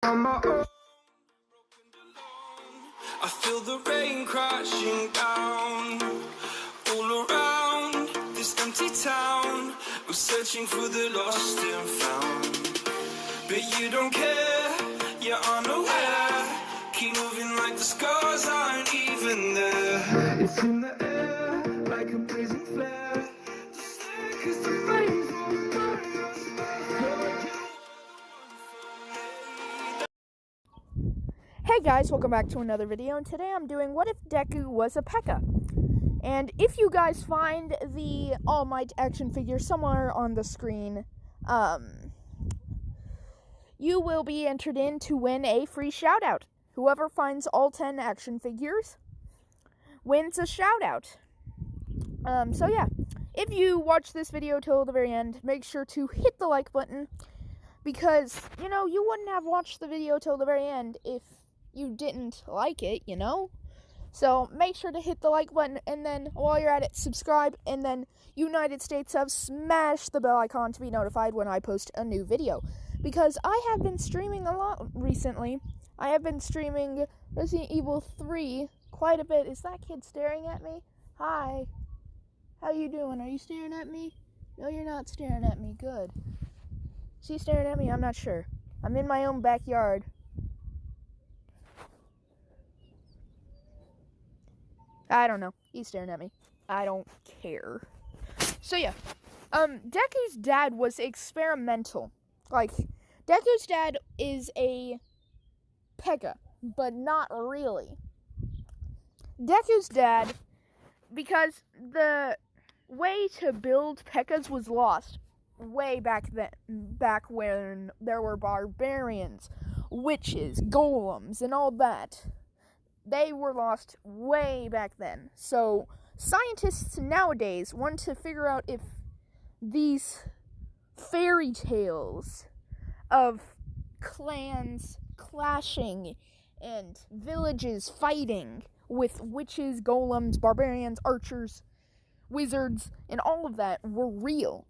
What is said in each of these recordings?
on my own. I feel the rain crashing down all around this empty town. I'm searching for the lost and found, but you don't care, you're unaware. Keep moving like the scars aren't even there. It's in the air like a blazing flare. Just stare 'cause the flames won't burn us. Hey guys, welcome back to another video, and today I'm doing What If Deku Was a Peka? And if you guys find the All Might action figure somewhere on the screen, you will be entered in to win a free shoutout. Whoever finds all 10 action figures wins a shoutout. So yeah, if you watch this video till the very end, make sure to hit the like button, because, you wouldn't have watched the video till the very end if you didn't like it, So make sure to hit the like button, and then while you're at it, subscribe, and then United States of smash the bell icon to be notified when I post a new video. Because I have been streaming a lot recently. I have been streaming Resident Evil 3 quite a bit. Is that kid staring at me? Hi. How you doing? Are you staring at me? No, you're not staring at me. Good. Is he staring at me? I'm not sure. I'm in my own backyard. I don't know. He's staring at me. I don't care. So yeah, Deku's dad was experimental. Like, Deku's dad is a peka, but not really. Deku's dad, because the way to build pekas was lost way back then, back when there were barbarians, witches, golems, and all that. They were lost way back then. So scientists nowadays want to figure out if these fairy tales of clans clashing and villages fighting with witches, golems, barbarians, archers, wizards, and all of that were real.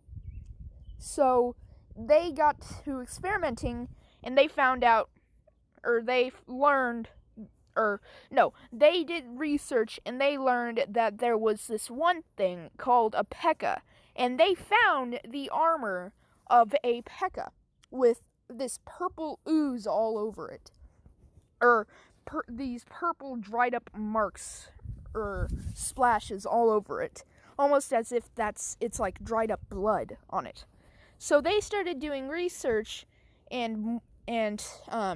So they got to experimenting, and they found out, or they learned, they did research, and they learned that there was this one thing called a peka, and they found the armor of a peka with this purple ooze all over it, or these purple dried up marks or splashes all over it, almost as if it's like dried up blood on it. So they started doing research and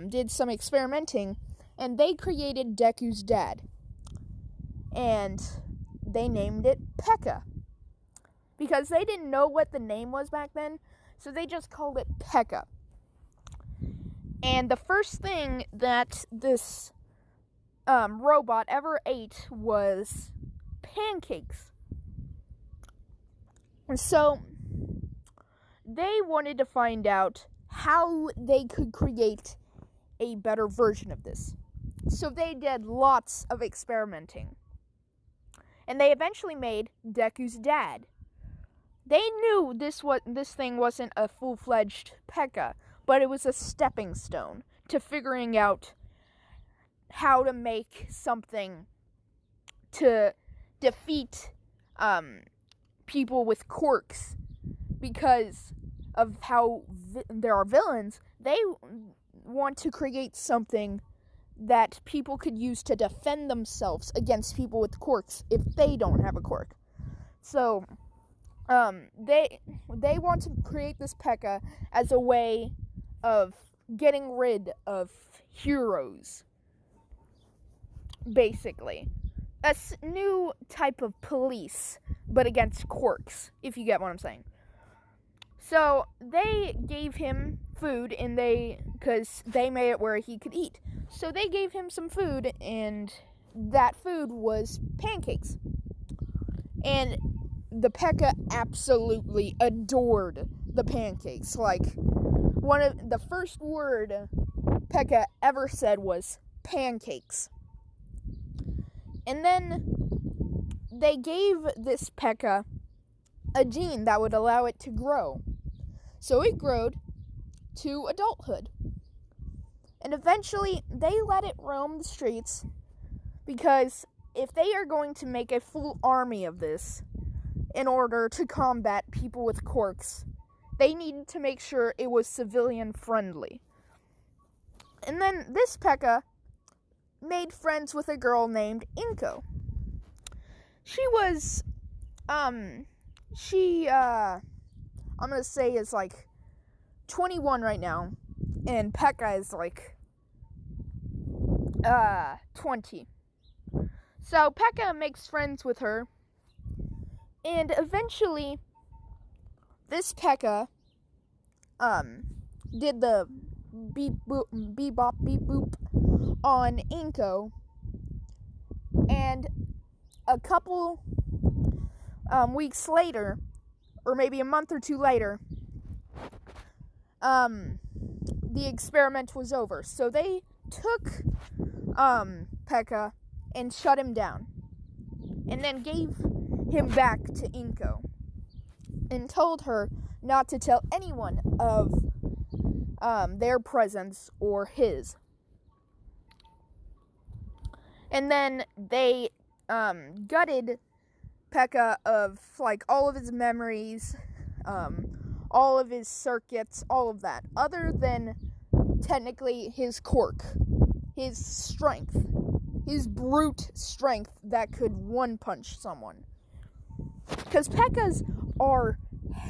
did some experimenting, and they created Deku's dad. And they named it Peka. Because they didn't know what the name was back then, so they just called it Peka. And the first thing that this robot ever ate was pancakes. And so they wanted to find out how they could create a better version of this. So they did lots of experimenting. And they eventually made Deku's dad. They knew this thing wasn't a full-fledged peka, but it was a stepping stone to figuring out how to make something to defeat people with quirks. Because of how there are villains, they want to create something that people could use to defend themselves against people with quirks if they don't have a quirk. So, they want to create this peka as a way of getting rid of heroes, basically. A new type of police, but against quirks, if you get what I'm saying. So they gave him food, and because they made it where he could eat. So they gave him some food, and that food was pancakes. And the peka absolutely adored the pancakes. Like, one of the first word peka ever said was pancakes. And then they gave this peka a gene that would allow it to grow. So it grew to adulthood. And And eventually, they let it roam the streets because if they are going to make a full army of this in order to combat people with quirks, they needed to make sure it was civilian friendly. And then this Pekka made friends with a girl named Inko. She was, I'm gonna say is like 21 right now, and Pekka is like, 20. So Pekka makes friends with her, and eventually, this Pekka, did the beep boop, beep bop, beep boop on Inko, and a couple weeks later, or maybe a month or two later, the experiment was over. So they took Pekka and shut him down, and then gave him back to Inko, and told her not to tell anyone of their presence or his. And then they gutted Pekka of like all of his memories, all of his circuits, all of that, other than technically his quirk, his strength, his brute strength that could one-punch someone. Because Pekkas are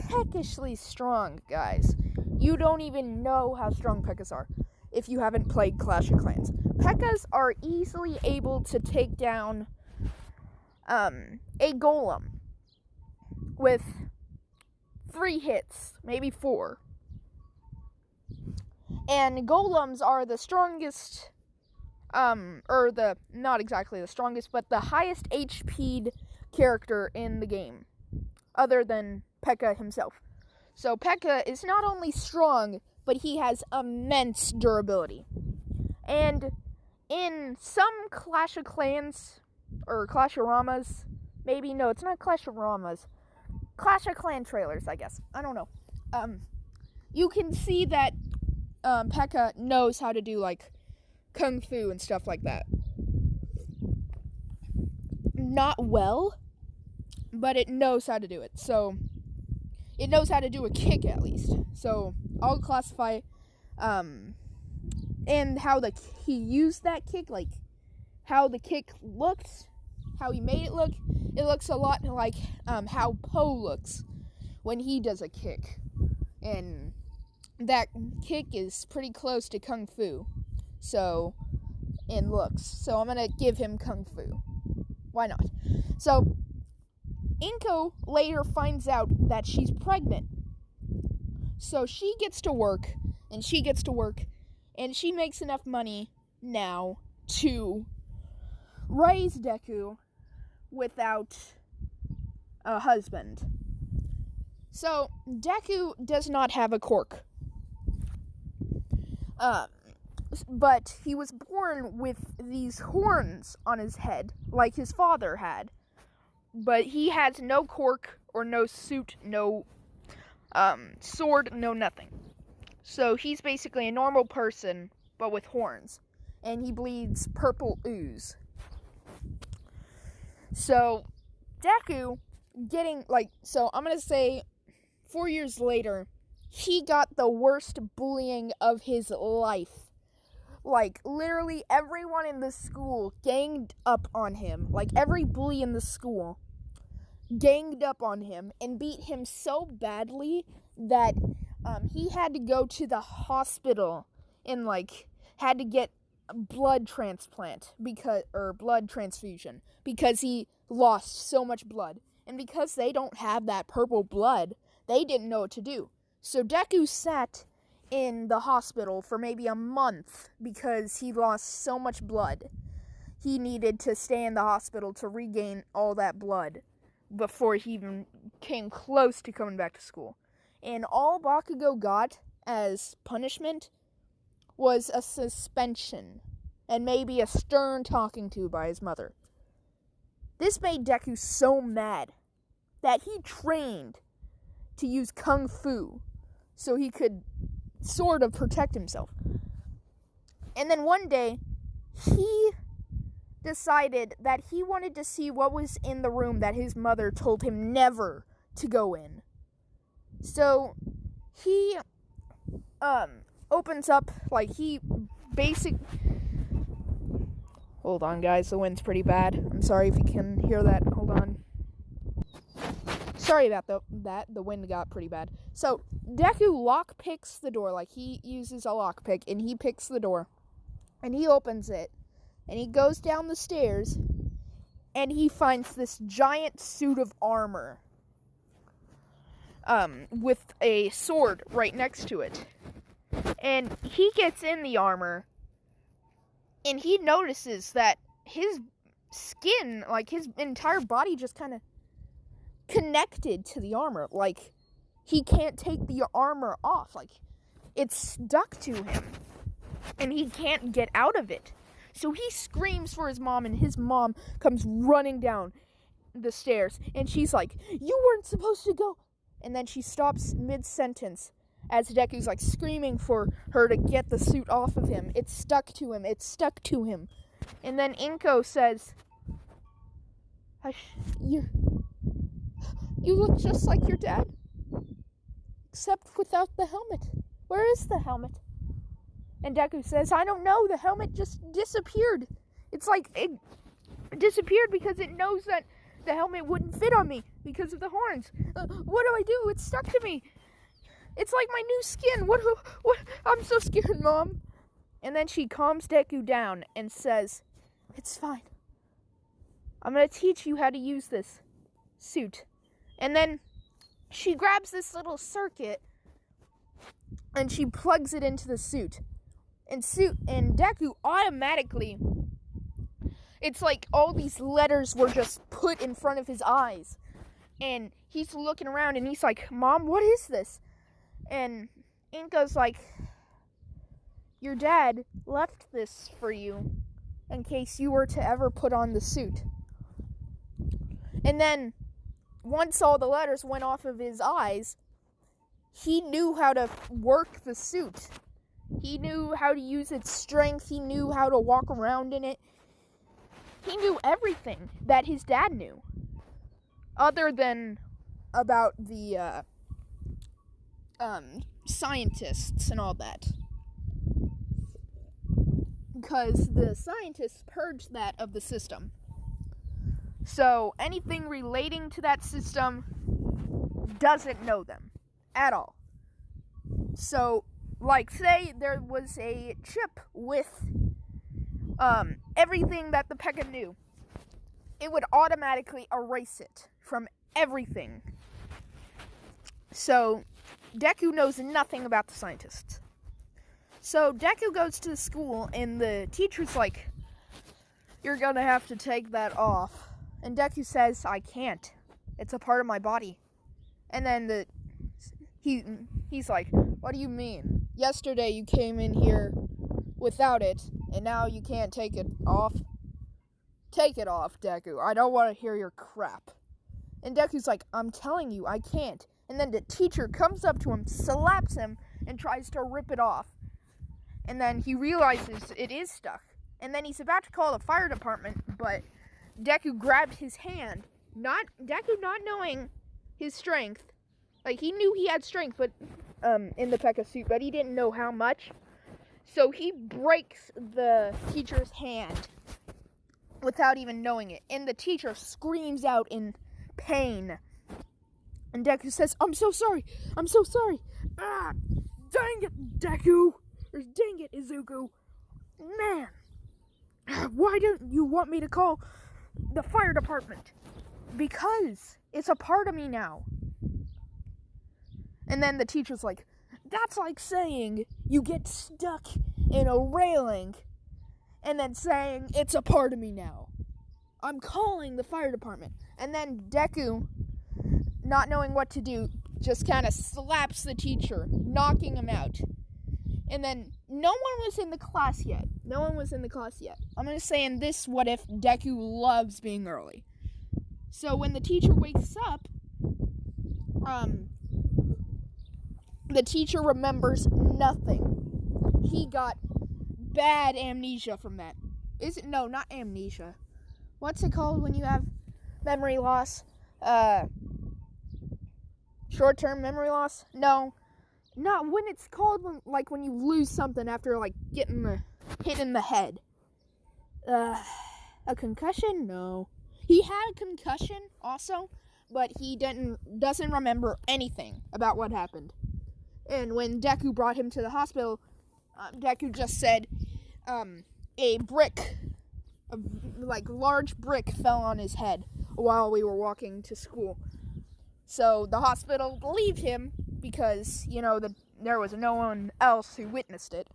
heckishly strong, guys. You don't even know how strong Pekkas are if you haven't played Clash of Clans. Pekkas are easily able to take down a golem with 3 hits, maybe 4. And golems are the strongest, not exactly the strongest, but the highest HP'd character in the game, other than Pekka himself. So Pekka is not only strong, but he has immense durability. And in some Clash of Clans, or Clash of Ramas, maybe, no, it's not Clash of Ramas, Clash of Clan trailers, I guess, I don't know, you can see that Pekka knows how to do, like, Kung Fu and stuff like that. Not well, but it knows how to do it, so it knows how to do a kick at least. So I'll classify and how he used that kick, like how the kick looked, how he made it look. It looks a lot like how Poe looks when he does a kick, and that kick is pretty close to Kung Fu, so in looks. So I'm gonna give him Kung Fu. Why not? So Inko later finds out that she's pregnant. So she gets to work, and she makes enough money now to raise Deku without a husband. So Deku does not have a quirk. But he was born with these horns on his head, like his father had. But he has no quirk, or no suit, no sword, no nothing. So he's basically a normal person, but with horns. And he bleeds purple ooze. So Deku I'm gonna say 4 years later, he got the worst bullying of his life. Like, literally everyone in the school ganged up on him. Like, every bully in the school ganged up on him and beat him so badly that he had to go to the hospital and, had to get a blood transplant blood transfusion because he lost so much blood. And because they don't have that purple blood, they didn't know what to do. So Deku sat in the hospital for maybe a month because he lost so much blood. He needed to stay in the hospital to regain all that blood before he even came close to coming back to school. And all Bakugo got as punishment was a suspension and maybe a stern talking to by his mother. This made Deku so mad that he trained to use Kung Fu so he could sort of protect himself. And then one day, he decided that he wanted to see what was in the room that his mother told him never to go in. So he opens up, like, hold on, guys, the wind's pretty bad. I'm sorry if you can hear that. Hold on. Sorry about that. The wind got pretty bad. So Deku lockpicks the door, like, he uses a lockpick, and he picks the door, and he opens it, and he goes down the stairs, and he finds this giant suit of armor, with a sword right next to it. And he gets in the armor, and he notices that his skin, like, his entire body just kind of connected to the armor. Like, he can't take the armor off. Like, it's stuck to him, and he can't get out of it. So he screams for his mom, and his mom comes running down the stairs, and she's like, "You weren't supposed to go." And then she stops mid-sentence as Deku's, like, screaming for her to get the suit off of him. It's stuck to him. It's stuck to him. And then Inko says, You look just like your dad, except without the helmet. Where is the helmet?" And Deku says, "I don't know. The helmet just disappeared. It's like it disappeared because it knows that the helmet wouldn't fit on me because of the horns. What do I do? It's stuck to me. It's like my new skin. What? I'm so scared, Mom." And then she calms Deku down and says, "It's fine. I'm going to teach you how to use this suit." And then she grabs this little circuit and she plugs it into the suit. And Deku automatically, it's like all these letters were just put in front of his eyes. And he's looking around and he's like, "Mom, what is this?" And Inko's like, "Your dad left this for you in case you were to ever put on the suit." And then once all the letters went off of his eyes, he knew how to work the suit. He knew how to use its strength. He knew how to walk around in it. He knew everything that his dad knew, other than about the scientists and all that. Because the scientists purged that of the system. So anything relating to that system doesn't know them at all. So, like, say there was a chip with everything that the Pekka knew, it would automatically erase it from everything. So Deku knows nothing about the scientists. So Deku goes to the school, and the teacher's like, "You're gonna have to take that off." And Deku says, "I can't. It's a part of my body." And then he's like, "What do you mean? Yesterday you came in here without it, and now you can't take it off? Take it off, Deku. I don't want to hear your crap." And Deku's like, "I'm telling you, I can't." And then the teacher comes up to him, slaps him, and tries to rip it off. And then he realizes it is stuck. And then he's about to call the fire department, but Deku grabbed his hand. Deku not knowing his strength. Like, he knew he had strength, but in the Pekka suit, but he didn't know how much. So he breaks the teacher's hand without even knowing it. And the teacher screams out in pain. And Deku says, "I'm so sorry. I'm so sorry. Ah, dang it, Deku. Or dang it, Izuku. Man, why don't you want me to call the fire department?" "Because it's a part of me now." And then the teacher's like, "That's like saying you get stuck in a railing and then saying it's a part of me now. I'm calling the fire department." And then Deku, not knowing what to do, just kind of slaps the teacher, knocking him out. And then no one was in the class yet. I'm going to say in this what if, Deku loves being early. So when the teacher wakes up, the teacher remembers nothing. He got bad amnesia from that. No, not amnesia. What's it called when you have memory loss? Short-term memory loss? No. Not when it's called when you lose something after getting hit in the head. A concussion? No. He had a concussion also, but he doesn't remember anything about what happened. And when Deku brought him to the hospital, Deku just said a large brick fell on his head while we were walking to school. So the hospital believed him because, there was no one else who witnessed it.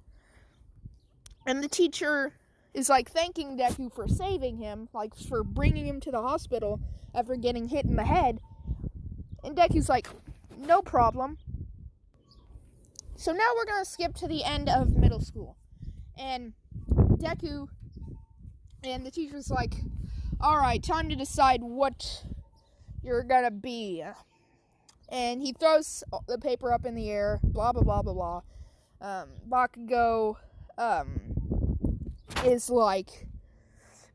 And the teacher is thanking Deku for saving him, for bringing him to the hospital after getting hit in the head. And Deku's no problem. So now we're going to skip to the end of middle school. And Deku and the teacher's alright, time to decide what you're going to be. And he throws the paper up in the air, blah, blah, blah, blah, blah. Bakugo, is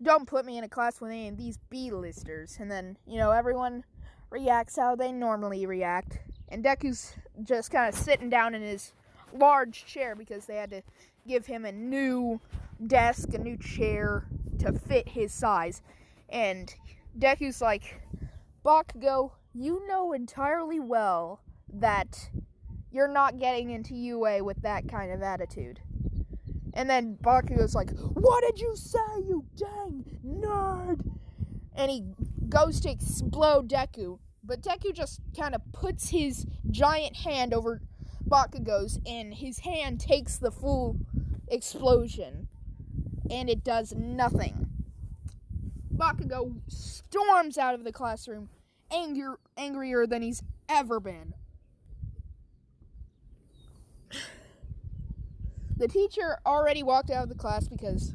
don't put me in a class with any of these B-listers. And then, everyone reacts how they normally react. And Deku's just kind of sitting down in his large chair because they had to give him a new desk, a new chair to fit his size. And Deku's Bakugo, you know entirely well that you're not getting into UA with that kind of attitude. And then Bakugo's what did you say, you dang nerd? And he goes to explode Deku. But Deku just kind of puts his giant hand over Bakugo's, and his hand takes the full explosion. And it does nothing. Bakugo storms out of the classroom, angrier than he's ever been. The teacher already walked out of the class because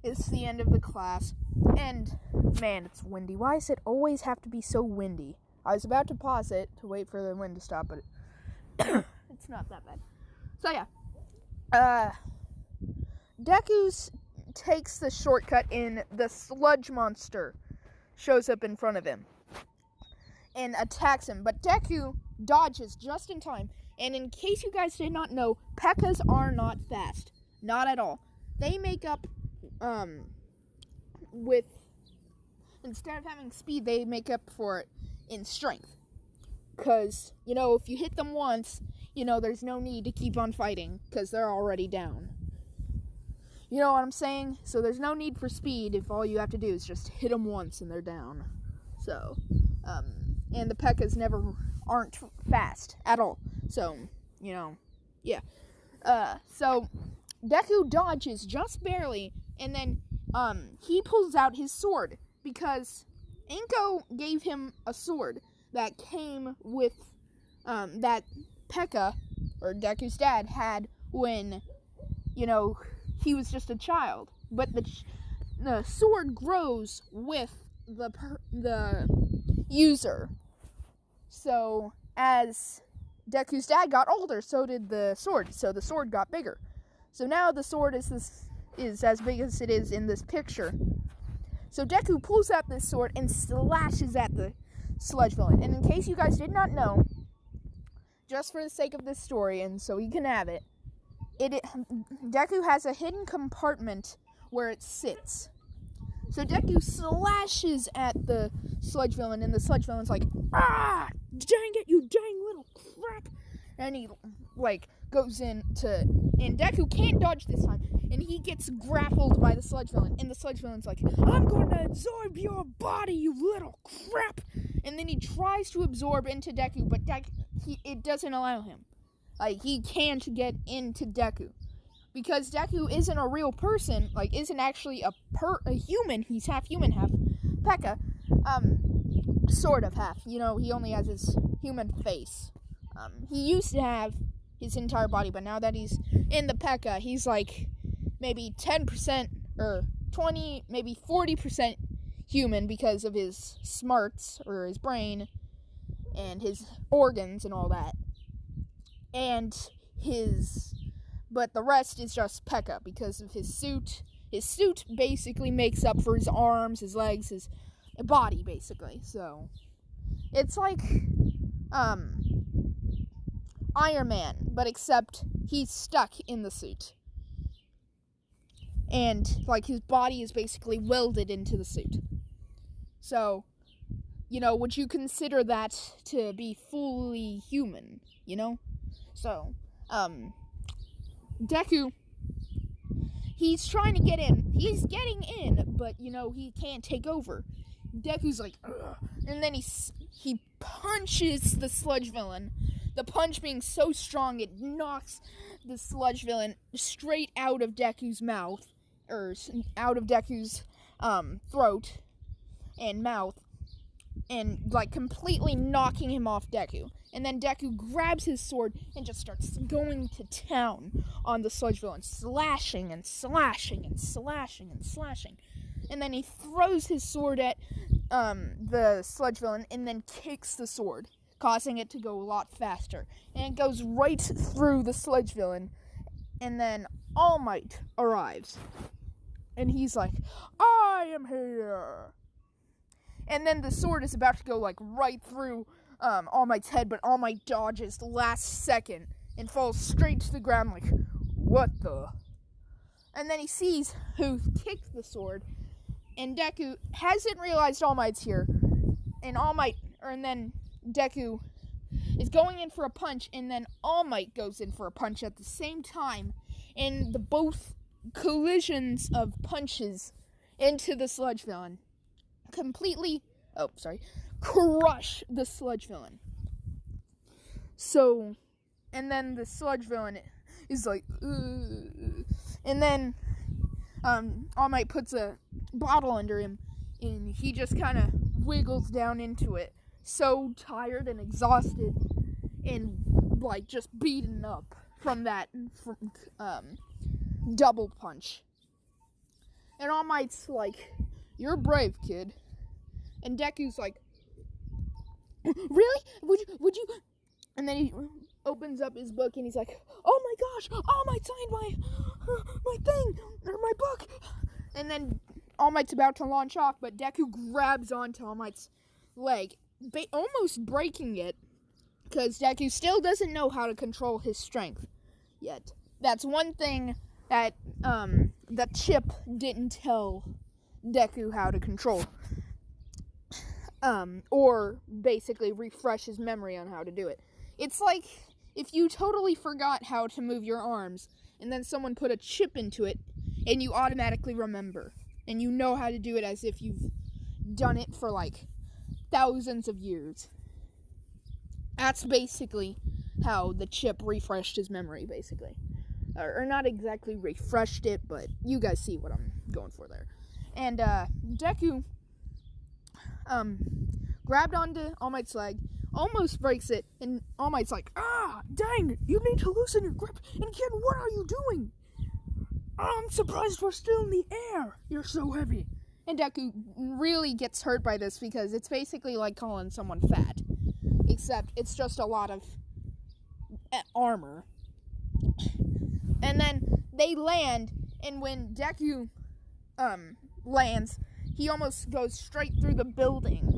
it's the end of the class. And, man, it's windy. Why does it always have to be so windy? I was about to pause it to wait for the wind to stop, but it's not that bad. So, yeah. Deku takes the shortcut in the sludge monster shows up in front of him and attacks him. But Deku dodges just in time. And in case you guys did not know, pekkas are not fast. Not at all. They make up, instead of having speed, they make up for it in strength. Because, if you hit them once, there's no need to keep on fighting, because they're already down. You know what I'm saying? So there's no need for speed if all you have to do is just hit them once and they're down. So, and the pekkas aren't fast at all. So, yeah. So Deku dodges just barely, and then, he pulls out his sword, because Inko gave him a sword that came with, that Pekka, or Deku's dad, had when, he was just a child. But the sword grows with the user. So, as Deku's dad got older, so did the sword. So the sword got bigger. So now the sword is as big as it is in this picture. So Deku pulls out this sword and slashes at the sludge villain. And in case you guys did not know, just for the sake of this story, and so he can have it, Deku has a hidden compartment where it sits. So Deku slashes at the sludge villain, and the sludge villain's ah, dang it, you dang little crap. And he, goes into, and Deku can't dodge this time, and he gets grappled by the sludge villain, and the sludge villain's I'm going to absorb your body, you little crap. And then he tries to absorb into Deku, but it doesn't allow him. He can't get into Deku. Because Deku isn't a real person, isn't actually a human. He's half human, half Pekka. Sort of half. He only has his human face. He used to have his entire body, but now that he's in the Pekka, he's maybe 10% or 20, maybe 40% human because of his smarts, or his brain, and his organs and all that. And his but the rest is just Pekka because of his suit. His suit basically makes up for his arms, his legs, his body, basically. So it's like Iron Man, but except he's stuck in the suit. And like his body is basically welded into the suit. So, would you consider that to be fully human, So, Deku, he's trying to get in. He's getting in, but, he can't take over. Deku's like, ugh. And then he punches the sludge villain. The punch being so strong, it knocks the sludge villain straight out of Deku's mouth, or out of Deku's throat and mouth, and like completely knocking him off Deku. And then Deku grabs his sword and just starts going to town on the sludge villain, slashing and slashing and slashing and slashing. And then he throws his sword at the sludge villain and then kicks the sword, causing it to go a lot faster. And it goes right through the sludge villain. And then All Might arrives. And he's like, I am here. And then the sword is about to go like right through All Might's head, but All Might dodges the last second and falls straight to the ground like, what the? And then he sees who kicked the sword, and Deku hasn't realized All Might's here. And then Deku is going in for a punch, and then All Might goes in for a punch at the same time, and the both collisions of punches into the sludge villain crush the sludge villain. So, and then the sludge villain is like, ugh. And then All Might puts a bottle under him, and he just kind of wiggles down into it, so tired and exhausted and like just beaten up from that double punch. And All Might's like, you're brave, kid. And Deku's like, really? Would you? And then he opens up his book and he's like, oh my gosh, All Might signed my thing, or my book. And then All Might's about to launch off, but Deku grabs onto All Might's leg, almost breaking it, because Deku still doesn't know how to control his strength yet. That's one thing that the chip didn't tell Deku how to control. Or basically refresh his memory on how to do it. It's like if you totally forgot how to move your arms, and then someone put a chip into it, and you automatically remember. And you know how to do it as if you've done it for like thousands of years. That's basically how the chip refreshed his memory, basically. Or not exactly refreshed it, but you guys see what I'm going for there. And Deku grabbed onto All Might's leg, almost breaks it, and All Might's like, dang, you need to loosen your grip, and kid, what are you doing? I'm surprised we're still in the air, you're so heavy. And Deku really gets hurt by this because it's basically like calling someone fat, except it's just a lot of armor. And then they land, and when Deku lands, he almost goes straight through the building.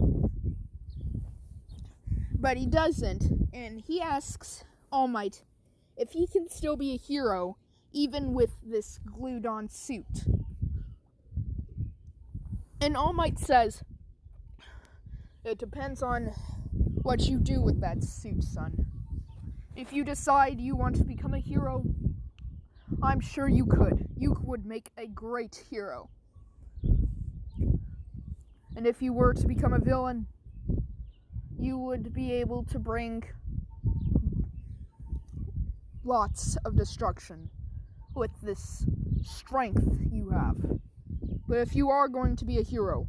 But he doesn't, and he asks All Might if he can still be a hero even with this glued-on suit. And All Might says, it depends on what you do with that suit, son. If you decide you want to become a hero, I'm sure you could. You would make a great hero. And if you were to become a villain, you would be able to bring lots of destruction with this strength you have. But if you are going to be a hero,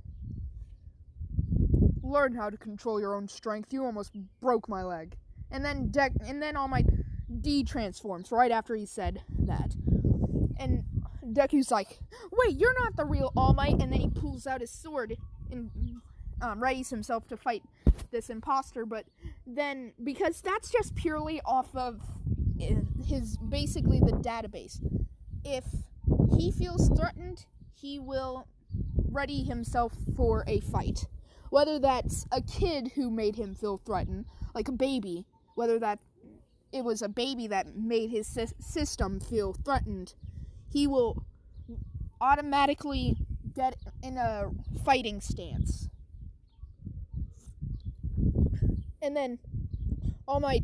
learn how to control your own strength. You almost broke my leg. And then All Might de-transforms right after he said that. And Deku's like, wait, you're not the real All Might. And then he pulls out his sword and readies himself to fight this imposter. But then, because that's just purely off of his basically the database. If he feels threatened, he will ready himself for a fight. Whether that's a kid who made him feel threatened, like a baby, whether that it was a baby that made his system feel threatened, he will automatically get in a fighting stance. And then All Might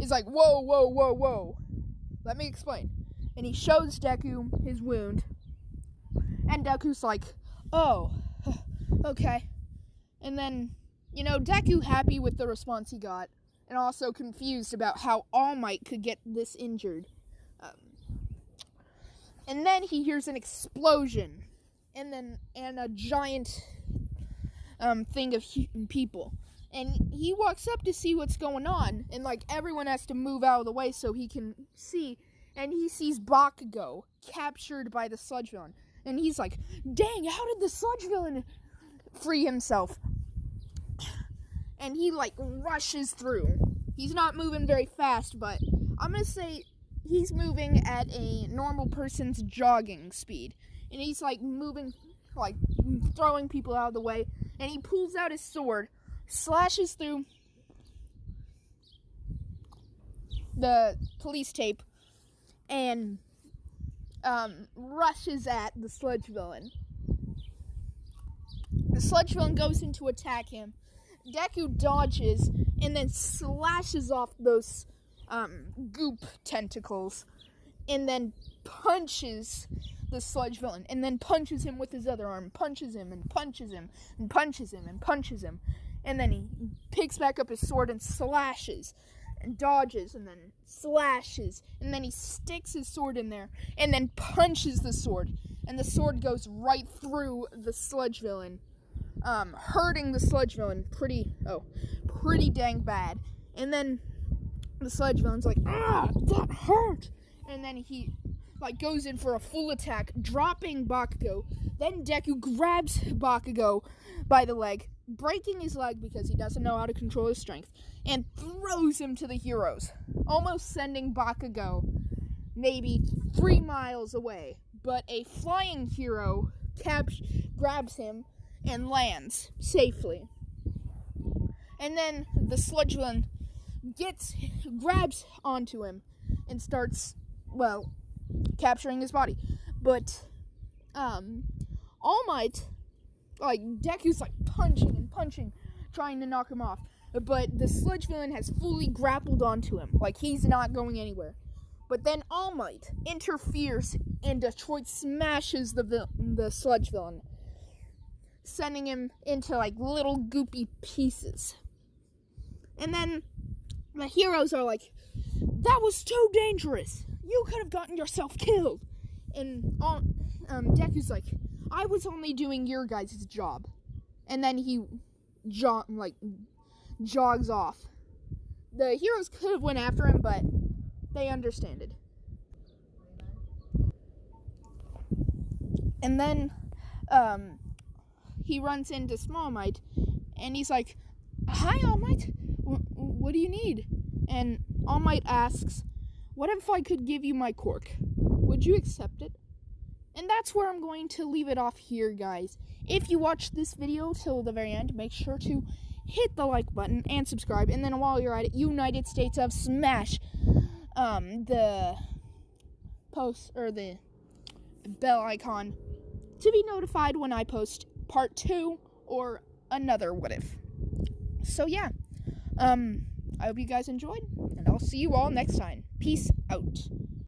is like, whoa, whoa, whoa, whoa. Let me explain. And he shows Deku his wound. And Deku's like, oh, okay. And then, Deku happy with the response he got. And also confused about how All Might could get this injured. And then he hears an explosion. And a giant thing of people. And he walks up to see what's going on. And, everyone has to move out of the way so he can see. And he sees Bakugo captured by the sludge villain. And he's like, dang, how did the sludge villain free himself? And he, rushes through. He's not moving very fast, but I'm going to say he's moving at a normal person's jogging speed. And he's, moving, throwing people out of the way. And he pulls out his sword, slashes through the police tape, and rushes at the sludge villain. The sludge villain goes in to attack him. Deku dodges and then slashes off those goop tentacles and then punches the sludge villain and then punches him with his other arm, punches him and punches him and punches him and punches him. And then he picks back up his sword and slashes and dodges and then slashes. And then he sticks his sword in there and then punches the sword. And the sword goes right through the sludge villain, hurting the sludge villain pretty dang bad. And then the sludge villain's like, that hurt! And then he goes in for a full attack, dropping Bakugo. Then Deku grabs Bakugo by the leg, breaking his leg because he doesn't know how to control his strength, and throws him to the heroes, almost sending Bakugo maybe 3 miles away. But a flying hero grabs him and lands safely. And then the sludge villain grabs onto him and starts, capturing his body. But All Might, Deku's punching and punching, trying to knock him off. But the sludge villain has fully grappled onto him, he's not going anywhere. But then All Might interferes and Detroit smashes the sludge villain, sending him into little goopy pieces. And then the heroes are like, that was too dangerous. You could have gotten yourself killed. And Deku's like, I was only doing your guys' job. And then he jogs off. The heroes could have went after him, but they understood. And then he runs into Small Might, and he's like, hi, All Might. What do you need? And All Might asks, what if I could give you my cork? Would you accept it? And that's where I'm going to leave it off here, guys. If you watched this video till the very end, make sure to hit the like button and subscribe. And then while you're at it, United States of smash the post or the bell icon to be notified when I post part 2 or another what if. So yeah, I hope you guys enjoyed, and I'll see you all next time. Peace out.